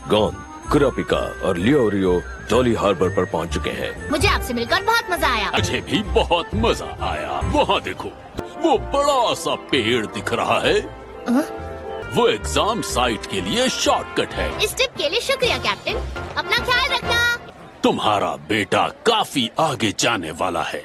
Gone, कुरापिका और लियोरियो Dolly harbour पर पहुंच चुके हैं। मुझे आपसे मिलकर बहुत मजा आया। मुझे भी बहुत मजा आया। वहाँ देखो, वो बड़ा सा पेड़ दिख रहा है। वो एग्जाम साइट के लिए शॉर्टकट है। इस टिप के लिए शुक्रिया कैप्टन। अपना ख्याल रखना। तुम्हारा बेटा काफी आगे जाने वाला है।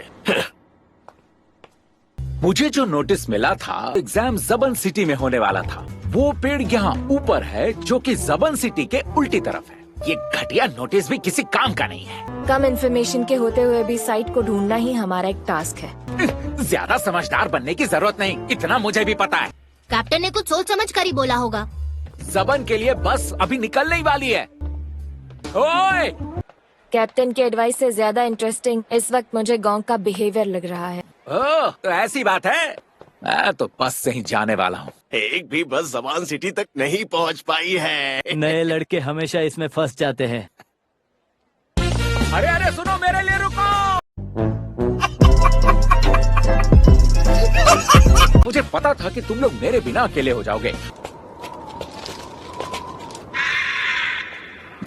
मुझे जो नोटिस मिला था, एग्जाम जबन सिटी में होने वाला था। वो पेड़ यहाँ ऊपर है, जो कि जबन सिटी के उल्टी तरफ है। ये घटिया नोटिस भी किसी काम का नहीं है। कम इन्फॉर्मेशन के होते हुए भी साइट को ढूंढना ही हमारा एक टास्क है। ज्यादा समझदार बनने की जरूरत नहीं, इतना मुझे भी पता है। कैप्टन ने कुछ सोच समझ कर ही बोला होगा। जबन के लिए बस अभी निकलने ही वाली है। ओए! कैप्टन के एडवाइस से ज्यादा इंटरेस्टिंग इस वक्त मुझे गांव का बिहेवियर लग रहा है। ओह, तो ऐसी बात है। मैं तो बस से ही जाने वाला हूँ। एक भी बस जबान सिटी तक नहीं पहुंच पाई है। नए लड़के हमेशा इसमें फंस जाते हैं। अरे अरे सुनो, मेरे लिए रुको। मुझे पता था कि तुम लोग मेरे बिना अकेले हो जाओगे।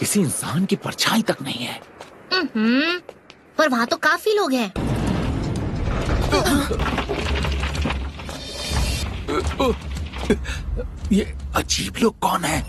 किसी इंसान की परछाई तक नहीं है। पर वहाँ तो काफी लोग हैं। ये अजीब लोग कौन है?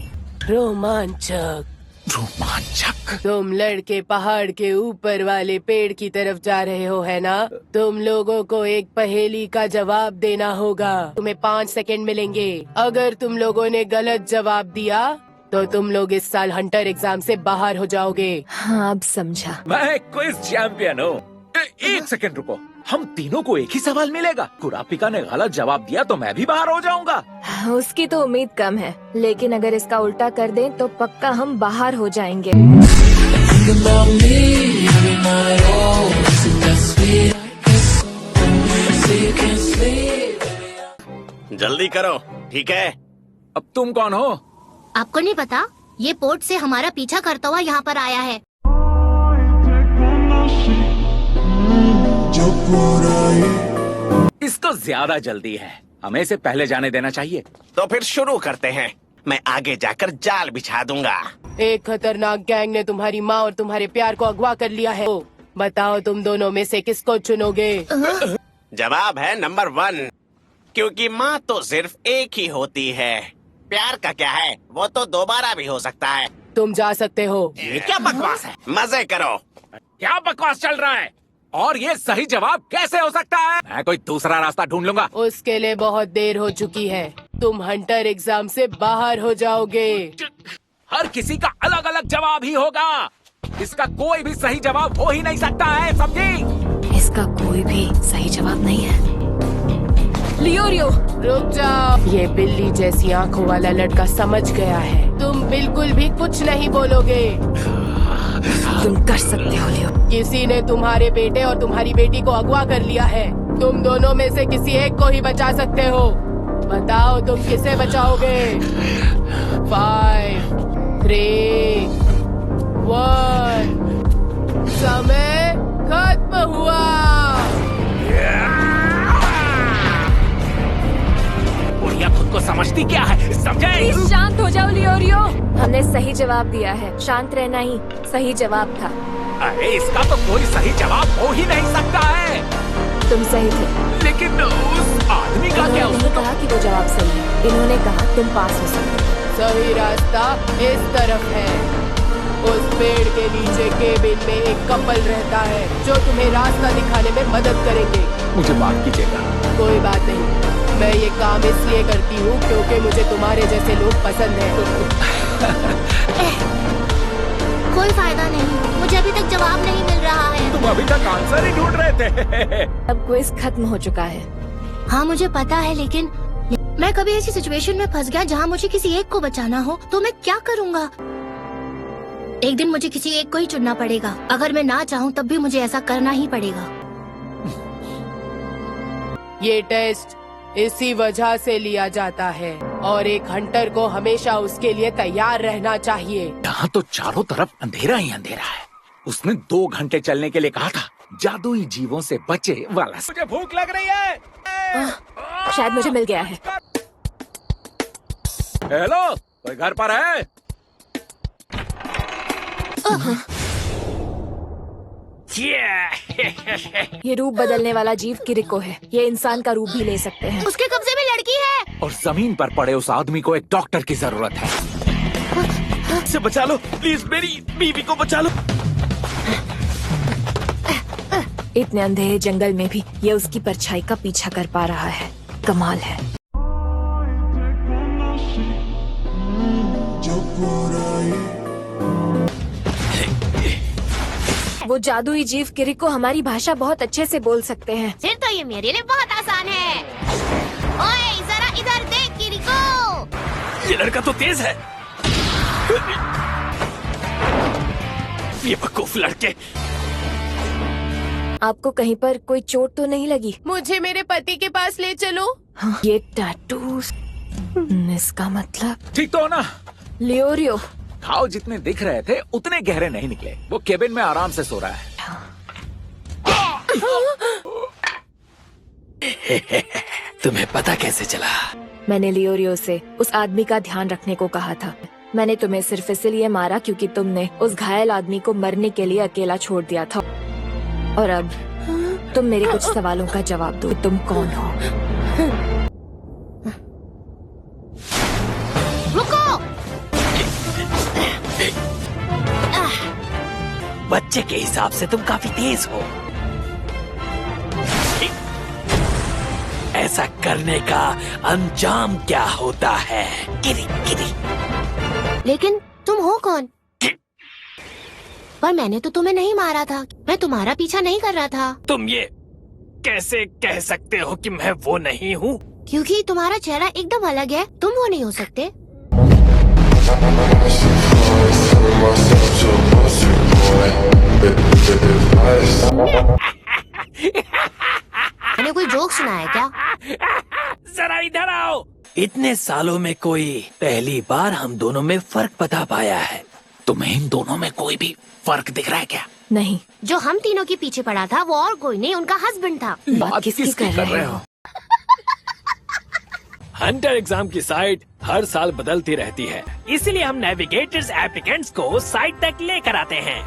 रोमांचक। रोमांचक? तुम लड़के पहाड़ के ऊपर वाले पेड़ की तरफ जा रहे हो, है ना? तुम लोगों को एक पहेली का जवाब देना होगा। तुम्हें 5 सेकंड मिलेंगे। अगर तुम लोगों ने गलत जवाब दिया तो तुम लोग इस साल हंटर एग्जाम से बाहर हो जाओगे। हाँ, अब समझा। मैं क्विज चैंपियन हूँ। एक सेकंड रुको, हम तीनों को एक ही सवाल मिलेगा। कुरापिका ने गलत जवाब दिया तो मैं भी बाहर हो जाऊंगा। उसकी तो उम्मीद कम है, लेकिन अगर इसका उल्टा कर दें तो पक्का हम बाहर हो जाएंगे। जल्दी करो, ठीक है? अब तुम कौन हो? आपको नहीं पता? ये पोर्ट से हमारा पीछा करता हुआ यहाँ पर आया है। इसको ज्यादा जल्दी है, हमें इसे पहले जाने देना चाहिए। तो फिर शुरू करते हैं। मैं आगे जाकर जाल बिछा दूंगा। एक खतरनाक गैंग ने तुम्हारी माँ और तुम्हारे प्यार को अगवा कर लिया है। बताओ तुम दोनों में से किसको चुनोगे? जवाब है नंबर 1, क्योंकि माँ तो सिर्फ एक ही होती है। प्यार का क्या है, वो तो दोबारा भी हो सकता है। तुम जा सकते हो। ये क्या बकवास है? मजे करो। क्या बकवास चल रहा है? और ये सही जवाब कैसे हो सकता है? मैं कोई दूसरा रास्ता ढूंढ लूंगा। उसके लिए बहुत देर हो चुकी है। तुम हंटर एग्जाम से बाहर हो जाओगे। हर किसी का अलग अलग जवाब ही होगा। इसका कोई भी सही जवाब हो ही नहीं सकता है, समझी? इसका कोई भी सही जवाब नहीं है। लियोरियो, रुक जाओ। ये बिल्ली जैसी आंखों वाला लड़का समझ गया है। तुम बिल्कुल भी कुछ नहीं बोलोगे। तुम कर सकते हो लियो। किसी ने तुम्हारे बेटे और तुम्हारी बेटी को अगवा कर लिया है। तुम दोनों में से किसी एक को ही बचा सकते हो। बताओ तुम किसे बचाओगे? 5, 3, 1, समय खत्म हुआ। बुढ़िया खुद को समझती क्या है, समझे? शांत हो जाओ लियोरियो। हमने सही जवाब दिया है, शांत रहना ही सही जवाब था। अरे इसका तो कोई सही जवाब हो ही नहीं सकता है। तुम सही थे, लेकिन उस आदमी का क्या? उन्होंने कहा कि वो जवाब सही है। इन्होंने कहा तुम पास हो सकते हो। सही रास्ता इस तरफ है। उस पेड़ के नीचे केबिन में एक कपल रहता है जो तुम्हें रास्ता दिखाने में मदद करेंगे। मुझे माफ कीजिएगा। कोई बात नहीं, मैं ये काम इसलिए करती हूँ क्योंकि मुझे तुम्हारे जैसे लोग पसंद हैं। कोई फायदा नहीं, मुझे अभी तक जवाब नहीं मिल रहा है। तुम अभी तक आंसर ही ढूंढ रहे थे। अब क्विज खत्म हो चुका है। हाँ मुझे पता है, लेकिन मैं कभी ऐसी सिचुएशन में फंस गया जहाँ मुझे किसी एक को बचाना हो तो मैं क्या करूँगा? एक दिन मुझे किसी एक को ही चुनना पड़ेगा। अगर मैं ना चाहूँ तब भी मुझे ऐसा करना ही पड़ेगा। ये टेस्ट इसी वजह से लिया जाता है और एक हंटर को हमेशा उसके लिए तैयार रहना चाहिए। यहाँ तो चारों तरफ अंधेरा ही अंधेरा है। उसने 2 घंटे चलने के लिए कहा था। जादुई जीवों से बचे वाला। मुझे भूख लग रही है। शायद मुझे मिल गया है। हेलो, कोई घर पर है? ये रूप बदलने वाला जीव किरिको है। ये इंसान का रूप भी ले सकते हैं। उसके कब्जे में लड़की है। और जमीन पर पड़े उस आदमी को एक डॉक्टर की जरूरत है। इसे बचा लो प्लीज, मेरी बीवी को बचा लो। इतने अंधेरे जंगल में भी ये उसकी परछाई का पीछा कर पा रहा है। कमाल है। वो जादुई जीव किरिको हमारी भाषा बहुत अच्छे से बोल सकते हैं। फिर तो ये मेरे लिए बहुत आसान है। ओए जरा इधर देख किरिको। ये लड़का तो तेज है। ये बेवकूफ लड़के। आपको कहीं पर कोई चोट तो नहीं लगी? मुझे मेरे पति के पास ले चलो। ये टैटू, इसका मतलब ठीक तो हो ना? लियोरियो। घाव जितने दिख रहे थे उतने गहरे नहीं निकले। वो केबिन में आराम से सो रहा है। तुम्हें पता कैसे चला? मैंने लियोरियो से उस आदमी का ध्यान रखने को कहा था। मैंने तुम्हें सिर्फ इसलिए मारा क्योंकि तुमने उस घायल आदमी को मरने के लिए अकेला छोड़ दिया था। और अब तुम मेरे कुछ सवालों का जवाब दो। तुम कौन हो? रुको। बच्चे के हिसाब से तुम काफी तेज हो। ऐसा करने का अंजाम क्या होता है? गिरी गिरी। लेकिन तुम हो कौन? पर मैंने तो तुम्हें नहीं मारा था। मैं तुम्हारा पीछा नहीं कर रहा था। तुम ये कैसे कह सकते हो कि मैं वो नहीं हूँ? क्योंकि तुम्हारा चेहरा एकदम अलग है। तुम वो नहीं हो सकते। मैंने कोई जोक सुना है क्या? जरा इधर आओ। इतने सालों में कोई पहली बार हम दोनों में फर्क बता पाया है। तुम्हें इन दोनों में कोई भी फर्क दिख रहा है क्या? नहीं। जो हम तीनों के पीछे पड़ा था वो और कोई नहीं, उनका हस्बैंड था। बात किसकी कर रहे हो? हंटर एग्जाम की साइट हर साल बदलती रहती है, इसलिए हम नेविगेटर्स एप्लीकेंट्स को साइट तक लेकर आते हैं।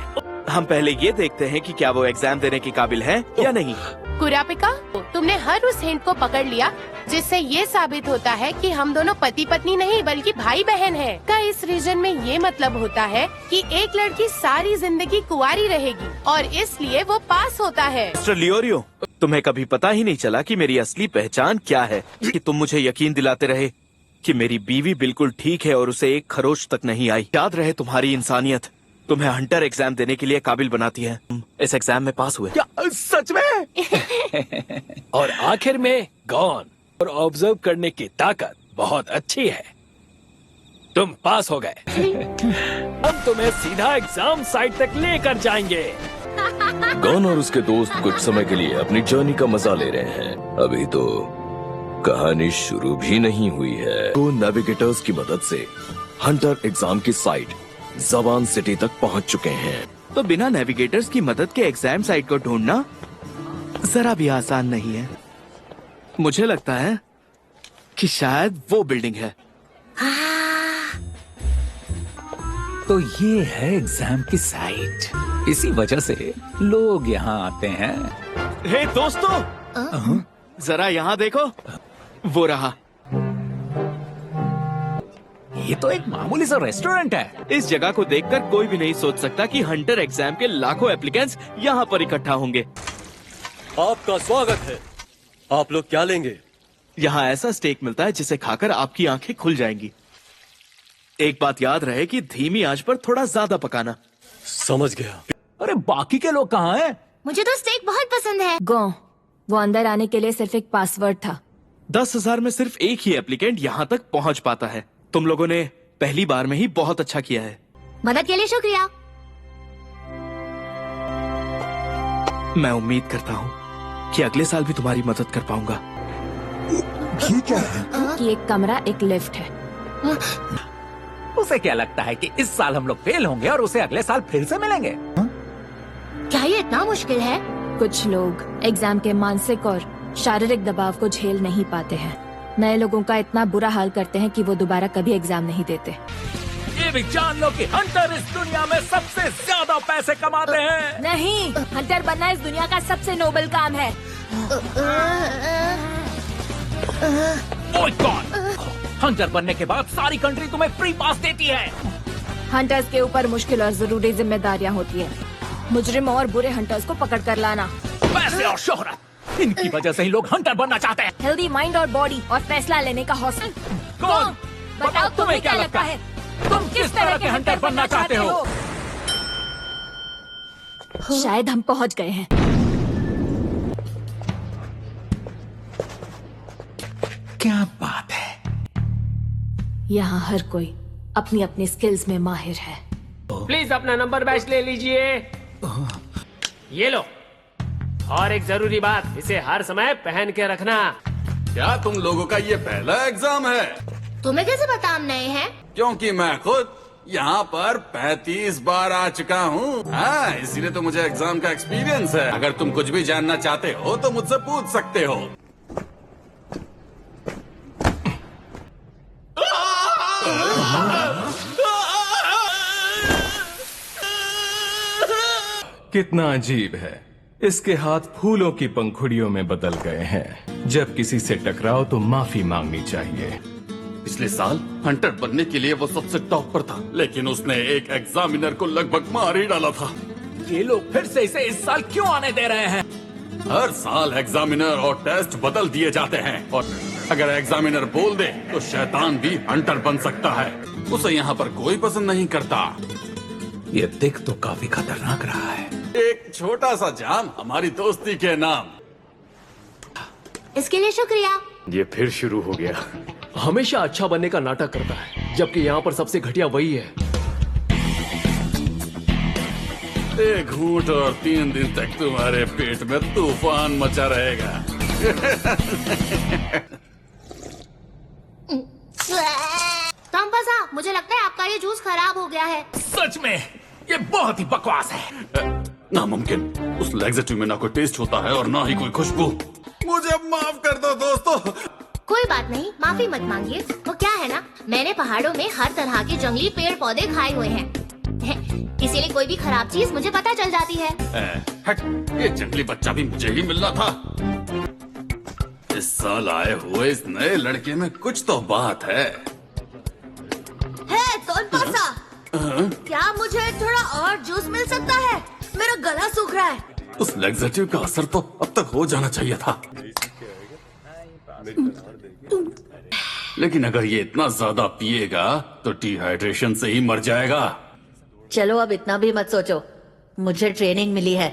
हम पहले ये देखते हैं कि क्या वो एग्जाम देने के काबिल है या नहीं। कुरापिका, तुमने हर उस हिंट को पकड़ लिया जिससे ये साबित होता है कि हम दोनों पति पत्नी नहीं बल्कि भाई बहन हैं। का इस रीजन में ये मतलब होता है कि एक लड़की सारी जिंदगी कुंवारी रहेगी और इसलिए वो पास होता है। मिस्टर लियोरियो, तुम्हें कभी पता ही नहीं चला कि मेरी असली पहचान क्या है, कि तुम मुझे यकीन दिलाते रहे कि मेरी बीवी बिल्कुल ठीक है और उसे एक खरोच तक नहीं आई। याद रहे, तुम्हारी इंसानियत तुम्हें हंटर एग्जाम देने के लिए काबिल बनाती है। इस एग्जाम में पास हुए क्या? सच में? और आखिर में गॉन और ऑब्जर्व करने की ताकत बहुत अच्छी है। तुम पास हो गए। हम तुम्हें सीधा एग्जाम साइट तक लेकर जाएंगे। गॉन और उसके दोस्त कुछ समय के लिए अपनी जर्नी का मजा ले रहे हैं। अभी तो कहानी शुरू भी नहीं हुई है। तो नेविगेटर्स की मदद से हंटर एग्जाम की साइट जबान सिटी तक पहुंच चुके हैं। तो बिना नेविगेटर्स की मदद के एग्जाम साइट को ढूंढना जरा भी आसान नहीं है। मुझे लगता है कि शायद वो बिल्डिंग है। तो ये है एग्जाम की साइट। इसी वजह से लोग यहाँ आते हैं। हे दोस्तों, जरा यहाँ देखो, वो रहा। ये तो एक मामूली सा रेस्टोरेंट है। इस जगह को देखकर कोई भी नहीं सोच सकता कि हंटर एग्जाम के लाखों एप्लीकेंट्स यहाँ पर इकट्ठा होंगे। आपका स्वागत है। आप लोग क्या लेंगे? यहाँ ऐसा स्टेक मिलता है जिसे खाकर आपकी आंखें खुल जाएंगी। एक बात याद रहे कि धीमी आंच पर थोड़ा ज्यादा पकाना। समझ गया। अरे बाकी के लोग कहाँ हैं? मुझे तो स्टेक बहुत पसंद है। गो, वो अंदर आने के लिए सिर्फ एक पासवर्ड था। 10,000 में सिर्फ एक ही एप्लीकेंट यहाँ तक पहुँच पाता है। तुम लोगों ने पहली बार में ही बहुत अच्छा किया है। मदद के लिए शुक्रिया। मैं उम्मीद करता हूँ कि अगले साल भी तुम्हारी मदद कर पाऊंगा। कि एक कमरा, एक लिफ्ट है। उसे क्या लगता है कि इस साल हम लोग फेल होंगे और उसे अगले साल फिर से मिलेंगे? क्या ये इतना मुश्किल है? कुछ लोग एग्जाम के मानसिक और शारीरिक दबाव को झेल नहीं पाते हैं। नए लोगों का इतना बुरा हाल करते हैं कि वो दोबारा कभी एग्जाम नहीं देते। ये भी जान लो कि हंटर इस दुनिया में सबसे ज्यादा पैसे कमाते हैं। नहीं, हंटर बनना इस दुनिया का सबसे नोबल काम है। ओह गॉड! हंटर बनने के बाद सारी कंट्री तुम्हें फ्री पास देती है। हंटर्स के ऊपर मुश्किल और जरूरी जिम्मेदारियां होती है। मुजरिम और बुरे हंटर्स को पकड़ कर लाना। पैसे और शोहरत, इनकी वजह से ही लोग हंटर बनना चाहते हैं। हेल्दी माइंड और बॉडी और फैसला लेने का हौसला। कौन? बताओ तुम्हें क्या लगता है? तुम किस तरह के हंटर बनना चाहते हो? शायद हम पहुंच गए हैं। क्या बात है? यहाँ हर कोई अपनी अपनी स्किल्स में माहिर है। प्लीज अपना नंबर बैच ले लीजिए। ये लो। और एक जरूरी बात, इसे हर समय पहन के रखना। क्या तुम लोगों का ये पहला एग्जाम है? तुम्हें कैसे पता हम नए हैं? क्योंकि मैं खुद यहाँ पर 35 बार आ चुका हूँ। हाँ, इसीलिए तो मुझे एग्जाम का एक्सपीरियंस है। अगर तुम कुछ भी जानना चाहते हो तो मुझसे पूछ सकते हो। कितना अजीब है, इसके हाथ फूलों की पंखुड़ियों में बदल गए हैं। जब किसी से टकराओ तो माफी मांगनी चाहिए। पिछले साल हंटर बनने के लिए वो सबसे टॉप पर था, लेकिन उसने एक एग्जामिनर को लगभग मार ही डाला था। ये लोग फिर से इसे इस साल क्यों आने दे रहे हैं? हर साल एग्जामिनर और टेस्ट बदल दिए जाते हैं, और अगर एग्जामिनर बोल दे तो शैतान भी हंटर बन सकता है। उसे यहाँ पर कोई पसंद नहीं करता। ये दिख तो काफी खतरनाक रहा है। एक छोटा सा जाम हमारी दोस्ती के नाम। इसके लिए शुक्रिया। ये फिर शुरू हो गया। हमेशा अच्छा बनने का नाटक करता है, जबकि यहाँ पर सबसे घटिया वही है। एक घूंट और 3 दिन तक तुम्हारे पेट में तूफान मचा रहेगा। टॉम फंसा, मुझे लगता है आपका ये जूस खराब हो गया है। सच में ये बहुत ही बकवास है। नामुमकिन, उस लैक्सेटिव में ना कोई टेस्ट होता है और ना ही कोई खुशबू। मुझे माफ कर दो दोस्तों। कोई बात नहीं, माफी मत मांगिए। वो क्या है ना, मैंने पहाड़ों में हर तरह के जंगली पेड़ पौधे खाए हुए हैं, इसीलिए कोई भी खराब चीज मुझे पता चल जाती है। हट, ये जंगली बच्चा भी मुझे ही मिलना था। इस साल आए हुए इस नए लड़के में कुछ तो बात है। क्या मुझे थोड़ा और जूस मिल सकता है? मेरा गला सूख रहा है। उस लैक्सेटिव का असर तो अब तक हो जाना चाहिए था, लेकिन अगर ये इतना ज्यादा पिएगा तो डिहाइड्रेशन से ही मर जाएगा। चलो अब इतना भी मत सोचो, मुझे ट्रेनिंग मिली है,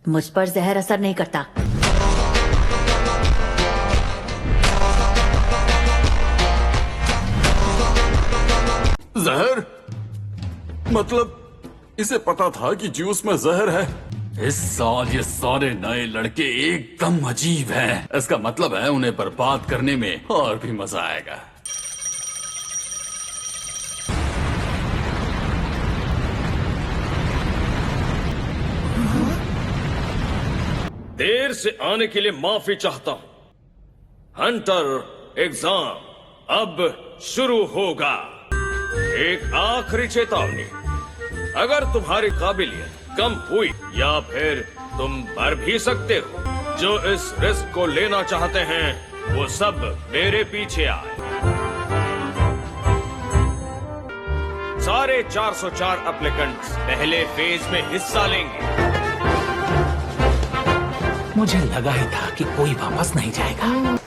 मुझ पर जहर असर नहीं करता। जहर? मतलब इसे पता था कि जूस में जहर है? इस साल ये सारे नए लड़के एकदम अजीब हैं। इसका मतलब है उन्हें बर्बाद करने में और भी मजा आएगा। देर से आने के लिए माफी चाहता हूं। हंटर एग्जाम अब शुरू होगा। एक आखिरी चेतावनी, अगर तुम्हारी काबिलियत कम हुई या फिर तुम मर भी सकते हो, जो इस रिस्क को लेना चाहते हैं वो सब मेरे पीछे आए। सारे 404 एप्लीकेंट्स पहले फेज में हिस्सा लेंगे। मुझे लगा ही था कि कोई वापस नहीं जाएगा।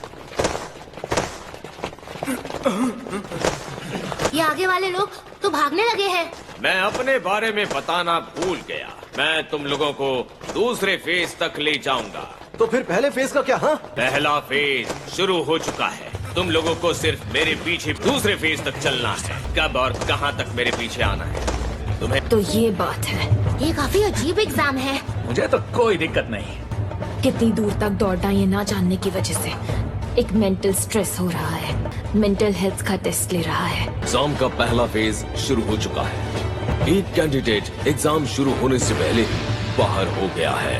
ये आगे वाले लोग तो भागने लगे हैं। मैं अपने बारे में बताना भूल गया। मैं तुम लोगों को दूसरे फेज तक ले जाऊंगा। तो फिर पहले फेज का क्या? हाँ, पहला फेज शुरू हो चुका है। तुम लोगों को सिर्फ मेरे पीछे दूसरे फेज तक चलना है। कब और कहां तक मेरे पीछे आना है तुम्हें? तो ये बात है। ये काफी अजीब एग्जाम है। मुझे तो कोई दिक्कत नहीं। कितनी दूर तक दौड़ना ये ना जानने की वजह से एक मेंटल स्ट्रेस हो रहा है। मेंटल हेल्थ का टेस्ट ले रहा है। एग्जाम का पहला फेज शुरू हो चुका है। एक कैंडिडेट एग्जाम शुरू होने से पहले बाहर हो गया है।